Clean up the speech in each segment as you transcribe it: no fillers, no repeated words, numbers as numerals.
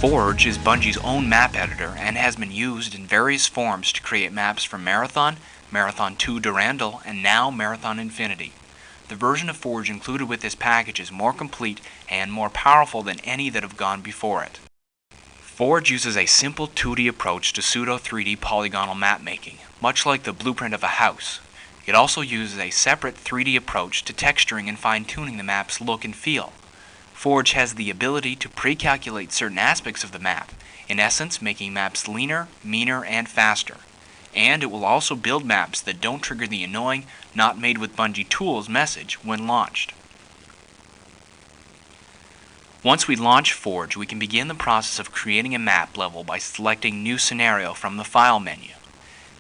Forge is Bungie's own map editor and has been used in various forms to create maps for Marathon, Marathon 2 Durandal, and now Marathon Infinity. The version of Forge included with this package is more complete and more powerful than any that have gone before it. Forge uses a simple 2D approach to pseudo 3D polygonal map making, much like the blueprint of a house. It also uses a separate 3D approach to texturing and fine-tuning the map's look and feel. Forge has the ability to pre-calculate certain aspects of the map, in essence making maps leaner, meaner, and faster. And it will also build maps that don't trigger the annoying "not made with Bungie tools" message when launched. Once we launch Forge, we can begin the process of creating a map level by selecting New Scenario from the File menu.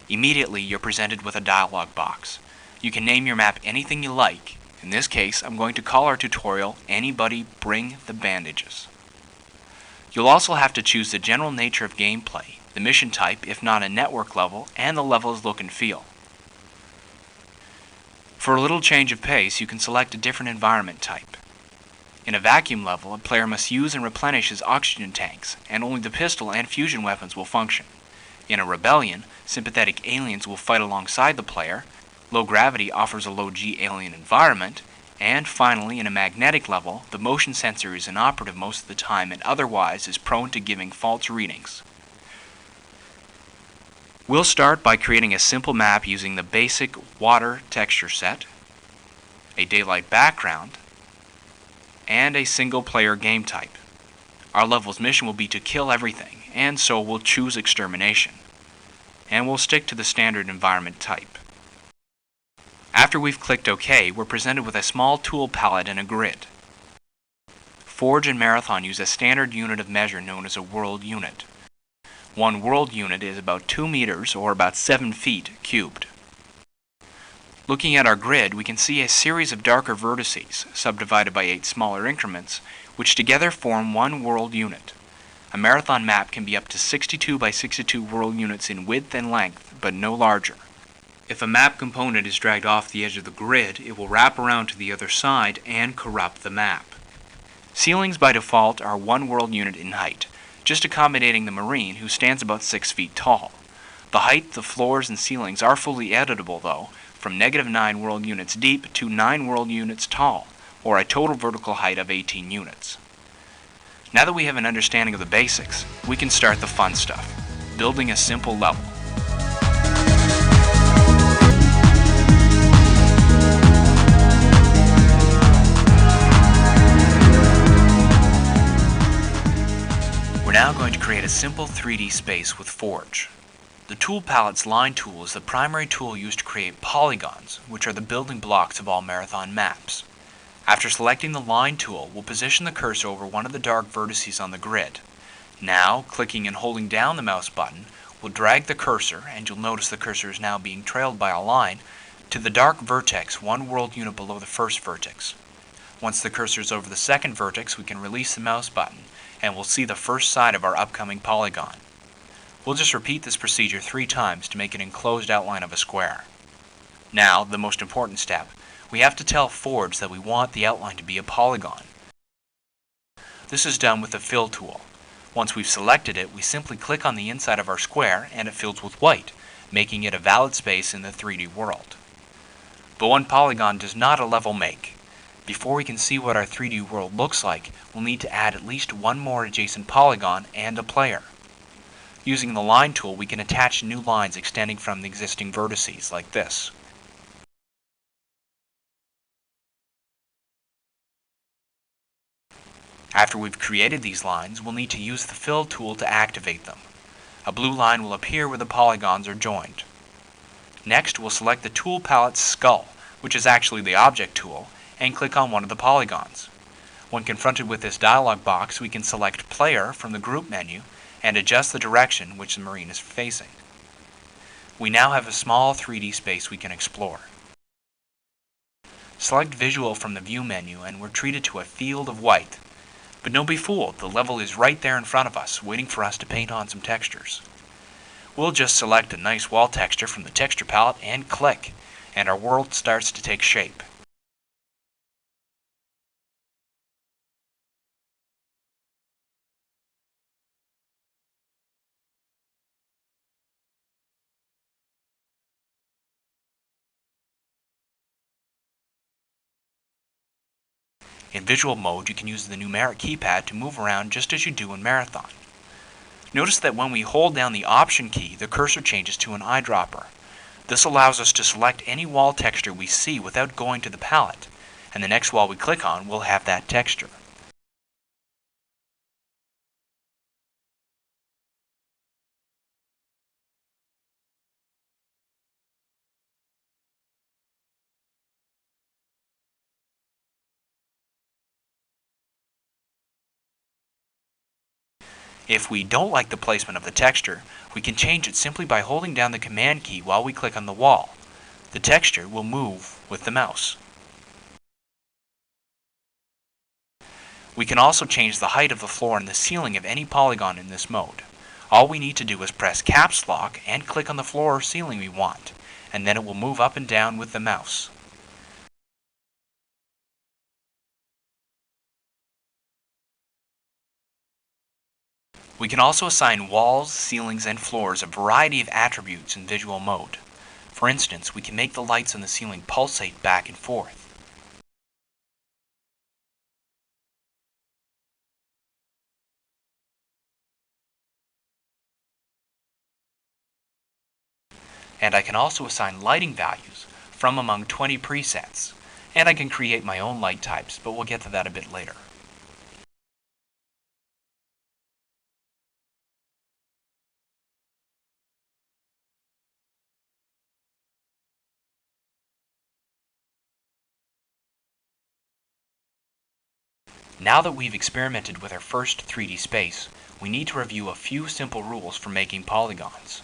Immediately, you're presented with a dialog box. You can name your map anything you like. In this case, I'm going to call our tutorial "Anybody Bring the Bandages." You'll also have to choose the general nature of gameplay, the mission type if not a network level, and the level's look and feel. For a little change of pace, you can select a different environment type. In a vacuum level, a player must use and replenish his oxygen tanks, and only the pistol and fusion weapons will function. In a rebellion, sympathetic aliens will fight alongside the player. Low gravity offers a low-G alien environment, and finally, in a magnetic level, the motion sensor is inoperative most of the time and otherwise is prone to giving false readings. We'll start by creating a simple map using the basic water texture set, a daylight background, and a single-player game type. Our level's mission will be to kill everything, and so we'll choose extermination. And we'll stick to the standard environment type. After we've clicked OK, we're presented with a small tool palette and a grid. Forge and Marathon use a standard unit of measure known as a world unit. One world unit is about 2 meters, or about 7 feet, cubed. Looking at our grid, we can see a series of darker vertices, subdivided by 8 smaller increments, which together form one world unit. A Marathon map can be up to 62 by 62 world units in width and length, but no larger. If a map component is dragged off the edge of the grid, it will wrap around to the other side and corrupt the map. Ceilings by default are 1 world unit in height, just accommodating the Marine, who stands about 6 feet tall. The height, the floors, and ceilings are fully editable though, from -9 world units deep to 9 world units tall, or a total vertical height of 18 units. Now that we have an understanding of the basics, we can start the fun stuff, building a simple level. We're now going to create a simple 3D space with Forge. The tool palette's line tool is the primary tool used to create polygons, which are the building blocks of all Marathon maps. After selecting the line tool, we'll position the cursor over one of the dark vertices on the grid. Now, clicking and holding down the mouse button, we'll drag the cursor, and you'll notice the cursor is now being trailed by a line, to the dark vertex 1 world unit below the first vertex. Once the cursor is over the second vertex, we can release the mouse button, and we'll see the first side of our upcoming polygon. We'll just repeat this procedure 3 times to make an enclosed outline of a square. Now, the most important step, we have to tell Forge that we want the outline to be a polygon. This is done with the Fill tool. Once we've selected it, we simply click on the inside of our square and it fills with white, making it a valid space in the 3D world. But one polygon does not a level make. Before we can see what our 3D world looks like, we'll need to add at least one more adjacent polygon and a player. Using the line tool, we can attach new lines extending from the existing vertices, like this. After we've created these lines, we'll need to use the Fill tool to activate them. A blue line will appear where the polygons are joined. Next, we'll select the tool palette's skull, which is actually the object tool, and click on one of the polygons. When confronted with this dialog box, we can select Player from the group menu and adjust the direction which the Marine is facing. We now have a small 3D space we can explore. Select Visual from the View menu and we're treated to a field of white. But don't be fooled, the level is right there in front of us, waiting for us to paint on some textures. We'll just select a nice wall texture from the texture palette and click, and our world starts to take shape. In visual mode, you can use the numeric keypad to move around just as you do in Marathon. Notice that when we hold down the Option key, the cursor changes to an eyedropper. This allows us to select any wall texture we see without going to the palette, and the next wall we click on will have that texture. If we don't like the placement of the texture, we can change it simply by holding down the Command key while we click on the wall. The texture will move with the mouse. We can also change the height of the floor and the ceiling of any polygon in this mode. All we need to do is press Caps Lock and click on the floor or ceiling we want, and then it will move up and down with the mouse. We can also assign walls, ceilings, and floors a variety of attributes in visual mode. For instance, we can make the lights on the ceiling pulsate back and forth. And I can also assign lighting values from among 20 presets. And I can create my own light types, but we'll get to that a bit later. Now that we've experimented with our first 3D space, we need to review a few simple rules for making polygons.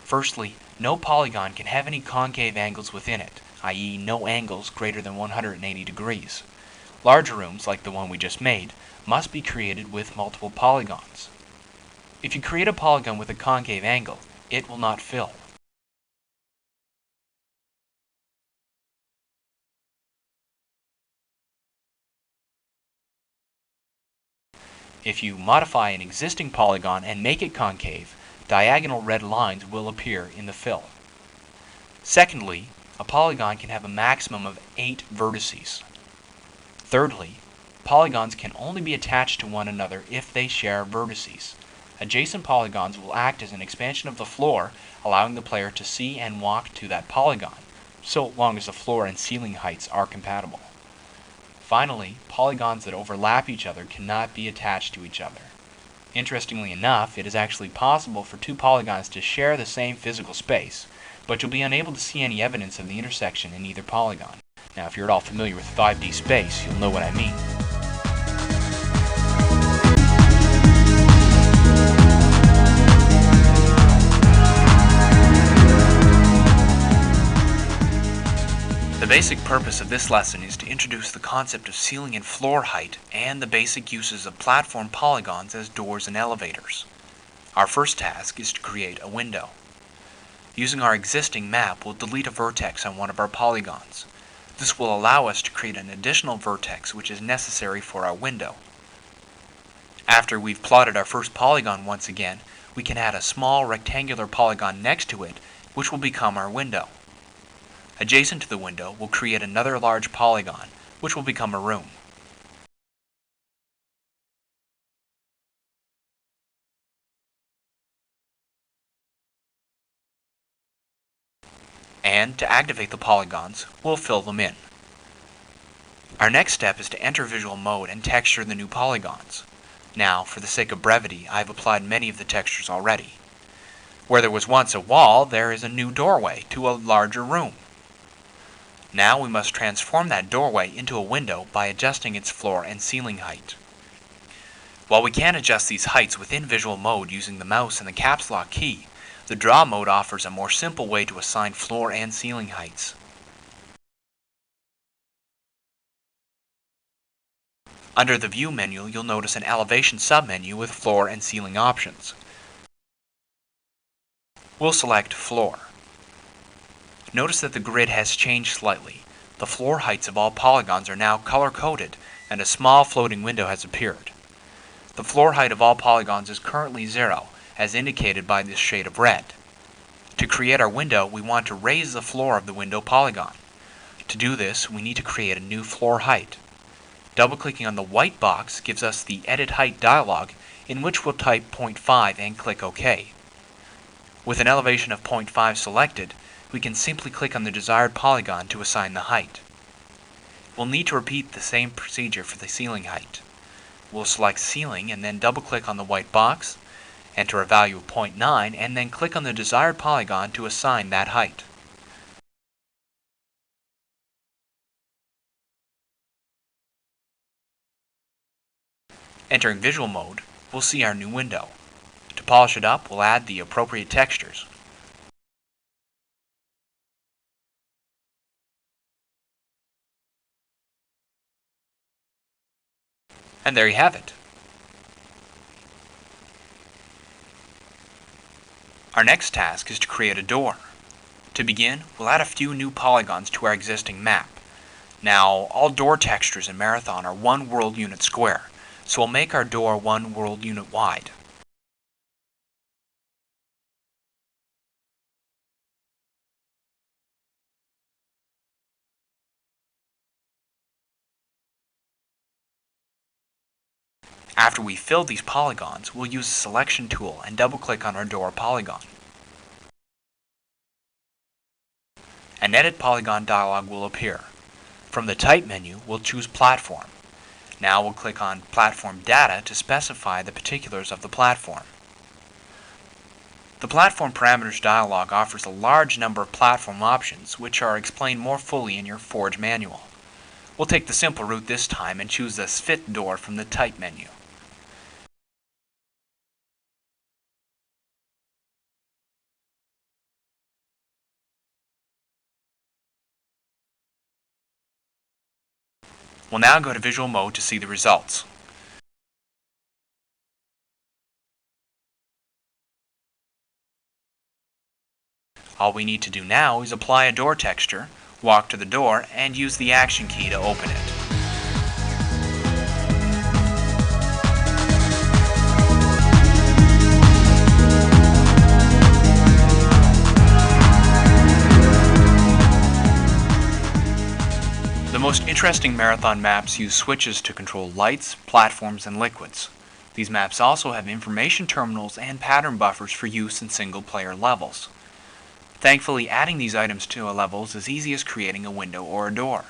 Firstly, no polygon can have any concave angles within it, i.e. no angles greater than 180 degrees. Larger rooms, like the one we just made, must be created with multiple polygons. If you create a polygon with a concave angle, it will not fill. If you modify an existing polygon and make it concave, diagonal red lines will appear in the fill. Secondly, a polygon can have a maximum of 8 vertices. Thirdly, polygons can only be attached to one another if they share vertices. Adjacent polygons will act as an expansion of the floor, allowing the player to see and walk to that polygon, so long as the floor and ceiling heights are compatible. Finally, polygons that overlap each other cannot be attached to each other. Interestingly enough, it is actually possible for two polygons to share the same physical space, but you'll be unable to see any evidence of the intersection in either polygon. Now, if you're at all familiar with 5D space, you'll know what I mean. The basic purpose of this lesson is to introduce the concept of ceiling and floor height and the basic uses of platform polygons as doors and elevators. Our first task is to create a window. Using our existing map, we'll delete a vertex on one of our polygons. This will allow us to create an additional vertex which is necessary for our window. After we've plotted our first polygon once again, we can add a small rectangular polygon next to it, which will become our window. Adjacent to the window, we'll create another large polygon, which will become a room. And to activate the polygons, we'll fill them in. Our next step is to enter visual mode and texture the new polygons. Now, for the sake of brevity, I've applied many of the textures already. Where there was once a wall, there is a new doorway to a larger room. Now we must transform that doorway into a window by adjusting its floor and ceiling height. While we can adjust these heights within visual mode using the mouse and the caps lock key, the draw mode offers a more simple way to assign floor and ceiling heights. Under the View menu, you'll notice an elevation submenu with floor and ceiling options. We'll select Floor. Notice that the grid has changed slightly. The floor heights of all polygons are now color-coded, and a small floating window has appeared. The floor height of all polygons is currently 0, as indicated by this shade of red. To create our window, we want to raise the floor of the window polygon. To do this, we need to create a new floor height. Double-clicking on the white box gives us the Edit Height dialog, in which we'll type 0.5 and click OK. With an elevation of 0.5 selected, we can simply click on the desired polygon to assign the height. We'll need to repeat the same procedure for the ceiling height. We'll select Ceiling and then double-click on the white box, enter a value of 0.9, and then click on the desired polygon to assign that height. Entering Visual Mode, we'll see our new window. To polish it up, we'll add the appropriate textures. And there you have it. Our next task is to create a door. To begin, we'll add a few new polygons to our existing map. Now, all door textures in Marathon are 1 world unit square, so we'll make our door 1 world unit wide. After we fill these polygons, we'll use the Selection tool and double-click on our door polygon. An Edit Polygon dialog will appear. From the Type menu, we'll choose Platform. Now we'll click on Platform Data to specify the particulars of the platform. The Platform Parameters dialog offers a large number of platform options, which are explained more fully in your Forge manual. We'll take the simple route this time and choose the Fit door from the Type menu. We'll now go to Visual Mode to see the results. All we need to do now is apply a door texture, walk to the door, and use the Action key to open it. The most interesting Marathon maps use switches to control lights, platforms, and liquids. These maps also have information terminals and pattern buffers for use in single-player levels. Thankfully, adding these items to a level is as easy as creating a window or a door.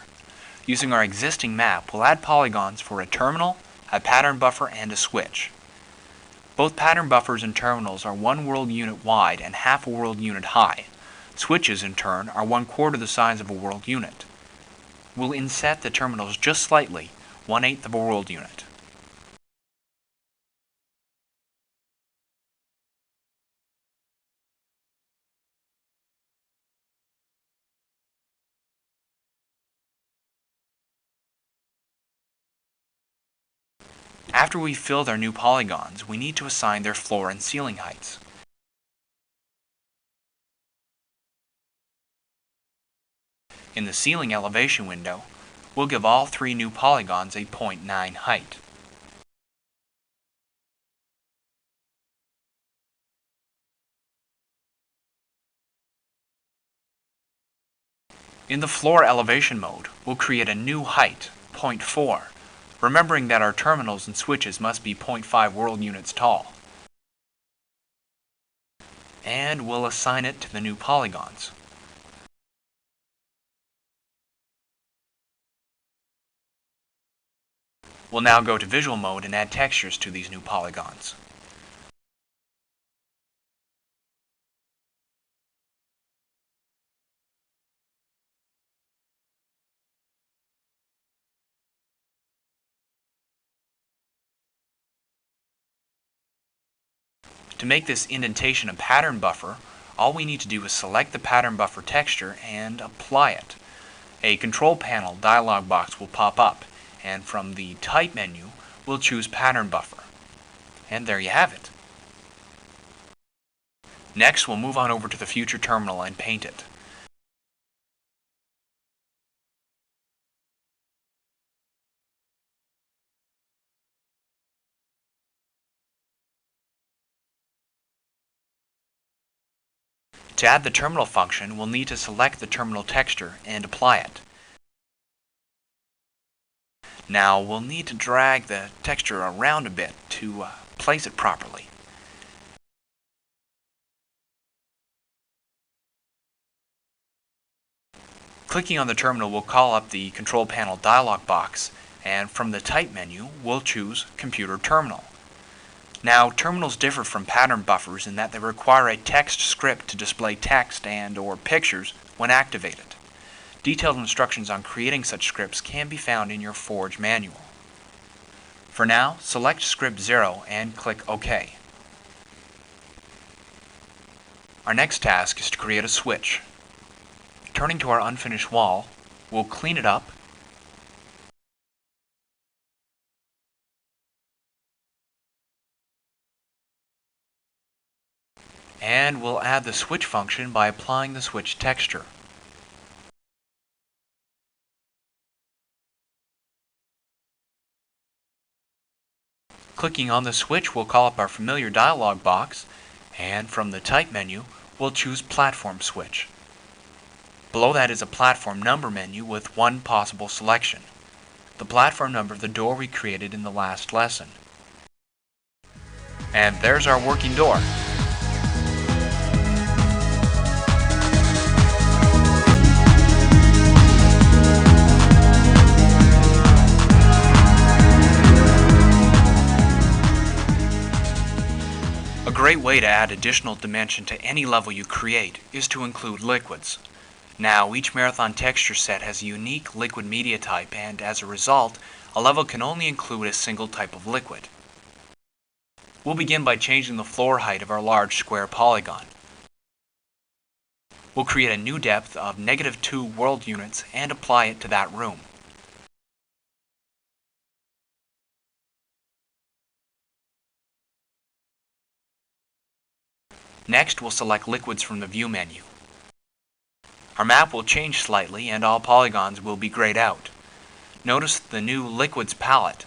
Using our existing map, we'll add polygons for a terminal, a pattern buffer, and a switch. Both pattern buffers and terminals are 1 world unit wide and half a world unit high. Switches, in turn, are 1/4 the size of a world unit. We'll inset the terminals just slightly, 1/8 of a world unit. After we've filled our new polygons, we need to assign their floor and ceiling heights. In the ceiling elevation window, we'll give all 3 new polygons a 0.9 height. In the floor elevation mode, we'll create a new height, 0.4, remembering that our terminals and switches must be 0.5 world units tall. And we'll assign it to the new polygons. We'll now go to Visual Mode and add textures to these new polygons. To make this indentation a pattern buffer, all we need to do is select the pattern buffer texture and apply it. A control panel dialog box will pop up, and from the Type menu, we'll choose Pattern Buffer. And there you have it. Next, we'll move on over to the Future terminal and paint it. To add the terminal function, we'll need to select the terminal texture and apply it. Now we'll need to drag the texture around a bit to place it properly. Clicking on the terminal will call up the Control Panel dialog box, and from the Type menu we'll choose Computer Terminal. Now, terminals differ from pattern buffers in that they require a text script to display text and/or pictures when activated. Detailed instructions on creating such scripts can be found in your Forge manual. For now, select Script 0 and click OK. Our next task is to create a switch. Turning to our unfinished wall, we'll clean it up and we'll add the switch function by applying the switch texture. Clicking on the switch will call up our familiar dialog box, and from the Type menu we'll choose Platform Switch. Below that is a platform number menu with one possible selection, the platform number of the door we created in the last lesson. And there's our working door. A great way to add additional dimension to any level you create is to include liquids. Now, each Marathon texture set has a unique liquid media type, and as a result, a level can only include a single type of liquid. We'll begin by changing the floor height of our large square polygon. We'll create a new depth of -2 world units and apply it to that room. Next, we'll select liquids from the View menu. Our map will change slightly and all polygons will be grayed out. Notice the new Liquids palette.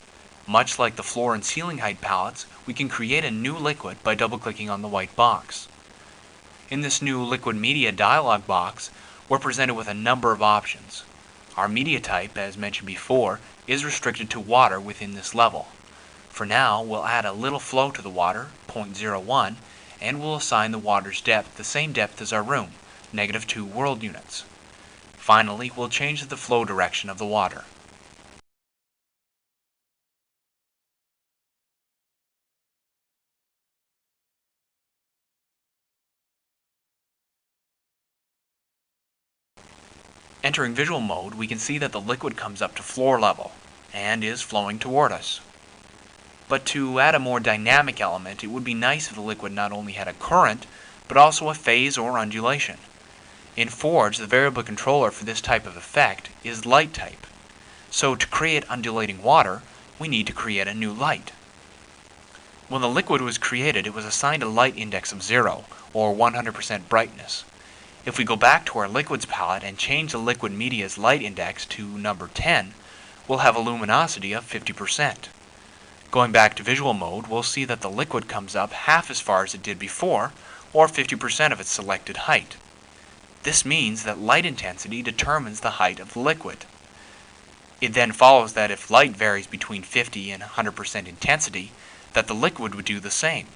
Much like the floor and ceiling height palettes, we can create a new liquid by double-clicking on the white box. In this new Liquid Media dialog box, we're presented with a number of options. Our media type, as mentioned before, is restricted to water within this level. For now, we'll add a little flow to the water, 0.01, and we'll assign the water's depth the same depth as our room, -2 world units. Finally, we'll change the flow direction of the water. Entering visual mode, we can see that the liquid comes up to floor level and is flowing toward us. But to add a more dynamic element, it would be nice if the liquid not only had a current, but also a phase or undulation. In Forge, the variable controller for this type of effect is light type. So to create undulating water, we need to create a new light. When the liquid was created, it was assigned a light index of 0, or 100% brightness. If we go back to our liquids palette and change the liquid media's light index to number 10, we'll have a luminosity of 50%. Going back to visual mode, we'll see that the liquid comes up half as far as it did before, or 50% of its selected height. This means that light intensity determines the height of the liquid. It then follows that if light varies between 50 and 100% intensity, that the liquid would do the same.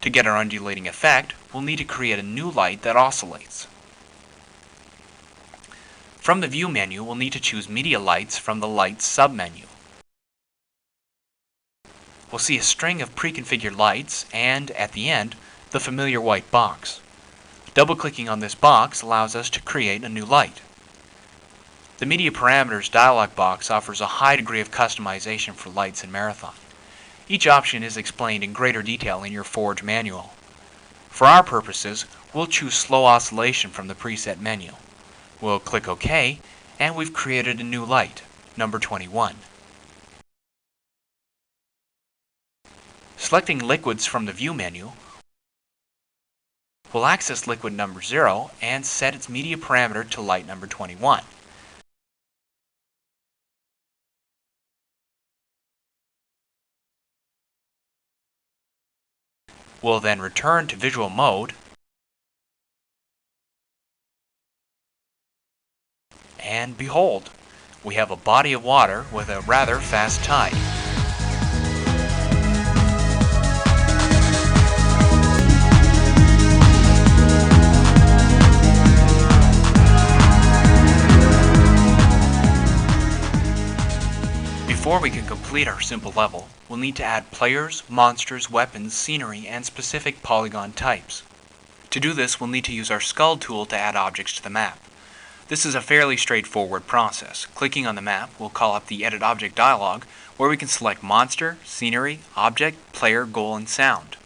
To get our undulating effect, we'll need to create a new light that oscillates. From the View menu, we'll need to choose Media Lights from the Lights submenu. We'll see a string of pre-configured lights and, at the end, the familiar white box. Double-clicking on this box allows us to create a new light. The Media Parameters dialog box offers a high degree of customization for lights in Marathon. Each option is explained in greater detail in your Forge manual. For our purposes, we'll choose Slow Oscillation from the preset menu. We'll click OK, and we've created a new light, number 21. Selecting Liquids from the View menu, we'll access liquid number 0 and set its media parameter to light number 21. We'll then return to visual mode and behold, we have a body of water with a rather fast tide. Before we can complete our simple level, we'll need to add players, monsters, weapons, scenery, and specific polygon types. To do this, we'll need to use our skull tool to add objects to the map. This is a fairly straightforward process. Clicking on the map, we'll call up the Edit Object dialog, where we can select Monster, Scenery, Object, Player, Goal, and Sound.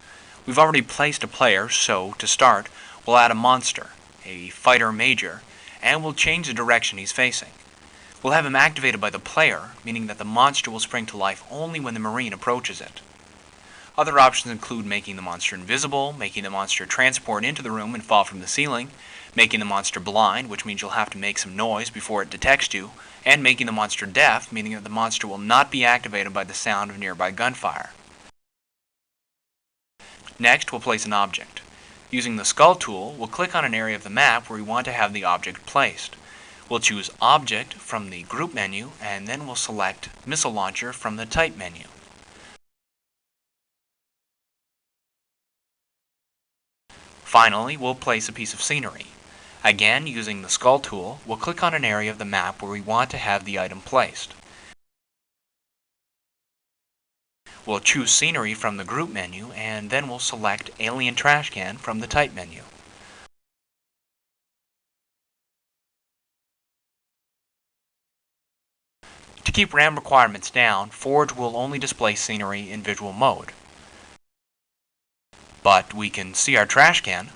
We've already placed a player, so to start, we'll add a monster, a fighter major, and we'll change the direction he's facing. We'll have him activated by the player, meaning that the monster will spring to life only when the Marine approaches it. Other options include making the monster invisible, making the monster transport into the room and fall from the ceiling, making the monster blind, which means you'll have to make some noise before it detects you, and making the monster deaf, meaning that the monster will not be activated by the sound of nearby gunfire. Next, we'll place an object. Using the skull tool, we'll click on an area of the map where we want to have the object placed. We'll choose Object from the Group menu, and then we'll select Missile Launcher from the Type menu. Finally, we'll place a piece of scenery. Again, using the skull tool, we'll click on an area of the map where we want to have the item placed. We'll choose Scenery from the Group menu, and then we'll select Alien Trash Can from the Type menu. To keep RAM requirements down, Forge will only display scenery in visual mode. But we can see our trash can.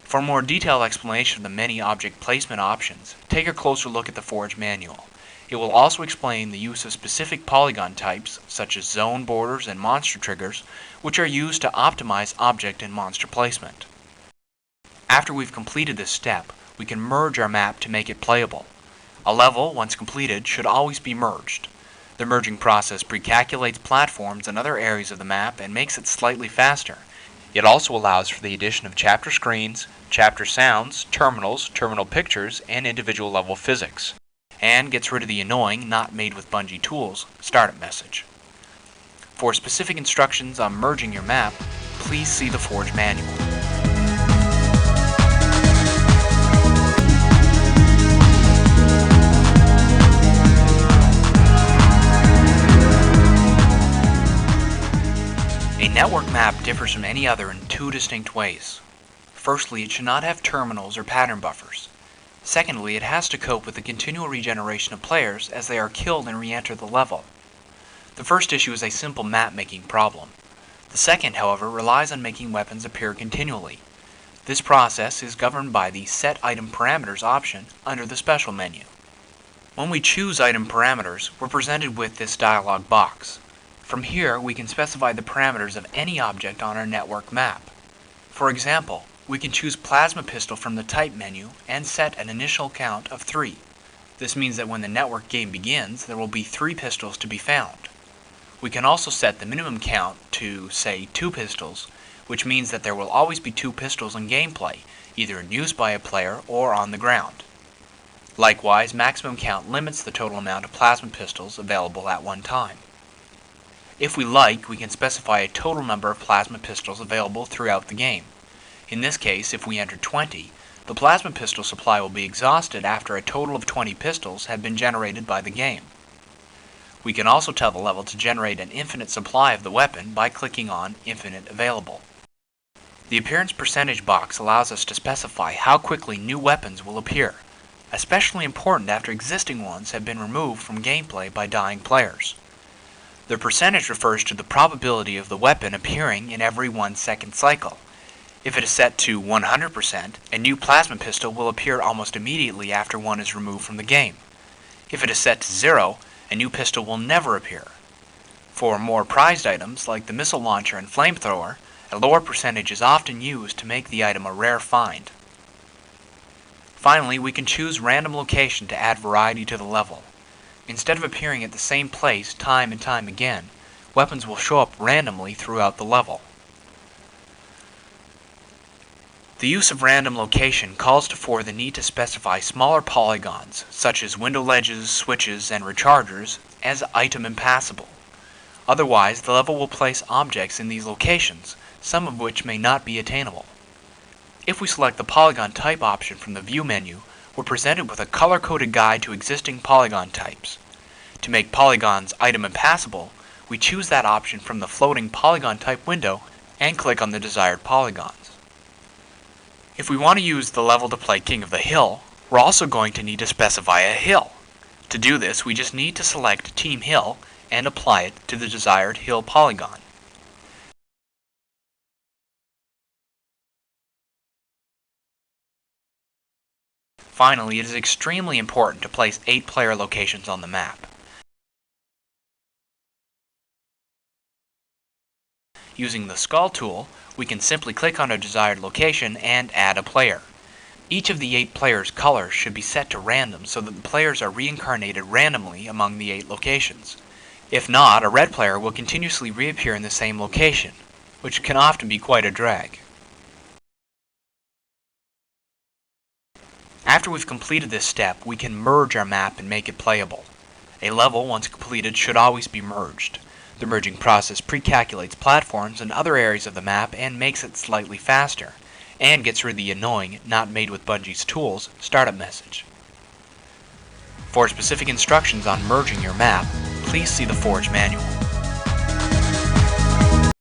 For a more detailed explanation of the many object placement options, take a closer look at the Forge manual. It will also explain the use of specific polygon types, such as zone borders and monster triggers, which are used to optimize object and monster placement. After we've completed this step, we can merge our map to make it playable. A level, once completed, should always be merged. The merging process pre-calculates platforms and other areas of the map and makes it slightly faster. It also allows for the addition of chapter screens, chapter sounds, terminals, terminal pictures, and individual level physics, and gets rid of the annoying, not made with Bungie tools, startup message. For specific instructions on merging your map, please see the Forge manual. A network map differs from any other in two distinct ways. Firstly, it should not have terminals or pattern buffers. Secondly, it has to cope with the continual regeneration of players as they are killed and re-enter the level. The first issue is a simple map-making problem. The second, however, relies on making weapons appear continually. This process is governed by the Set Item Parameters option under the Special menu. When we choose item parameters, we're presented with this dialog box. From here, we can specify the parameters of any object on our network map. For example, we can choose Plasma Pistol from the Type menu and set an initial count of 3. This means that when the network game begins, there will be 3 pistols to be found. We can also set the minimum count to, say, 2 pistols, which means that there will always be 2 pistols in gameplay, either in use by a player or on the ground. Likewise, maximum count limits the total amount of plasma pistols available at one time. If we like, we can specify a total number of plasma pistols available throughout the game. In this case, if we enter 20, the plasma pistol supply will be exhausted after a total of 20 pistols have been generated by the game. We can also tell the level to generate an infinite supply of the weapon by clicking on Infinite Available. The appearance percentage box allows us to specify how quickly new weapons will appear, especially important after existing ones have been removed from gameplay by dying players. The percentage refers to the probability of the weapon appearing in every 1 second cycle. If it is set to 100%, a new plasma pistol will appear almost immediately after one is removed from the game. If it is set to 0, a new pistol will never appear. For more prized items, like the missile launcher and flamethrower, a lower percentage is often used to make the item a rare find. Finally, we can choose random location to add variety to the level. Instead of appearing at the same place time and time again, weapons will show up randomly throughout the level. The use of random location calls for the need to specify smaller polygons, such as window ledges, switches, and rechargers, as item impassable. Otherwise, the level will place objects in these locations, some of which may not be attainable. If we select the polygon type option from the view menu, we're presented with a color-coded guide to existing polygon types. To make polygons item impassable, we choose that option from the floating polygon type window and click on the desired polygons. If we want to use the level to play King of the Hill, we're also going to need to specify a hill. To do this, we just need to select Team Hill and apply it to the desired hill polygon. Finally, it is extremely important to place 8 player locations on the map. Using the skull tool, we can simply click on a desired location and add a player. Each of the 8 players' colors should be set to random so that the players are reincarnated randomly among the 8 locations. If not, a red player will continuously reappear in the same location, which can often be quite a drag. After we've completed this step, we can merge our map and make it playable. A level, once completed, should always be merged. The merging process pre-calculates platforms and other areas of the map and makes it slightly faster, and gets rid of the annoying, not made with Bungie's tools, startup message. For specific instructions on merging your map, please see the Forge manual.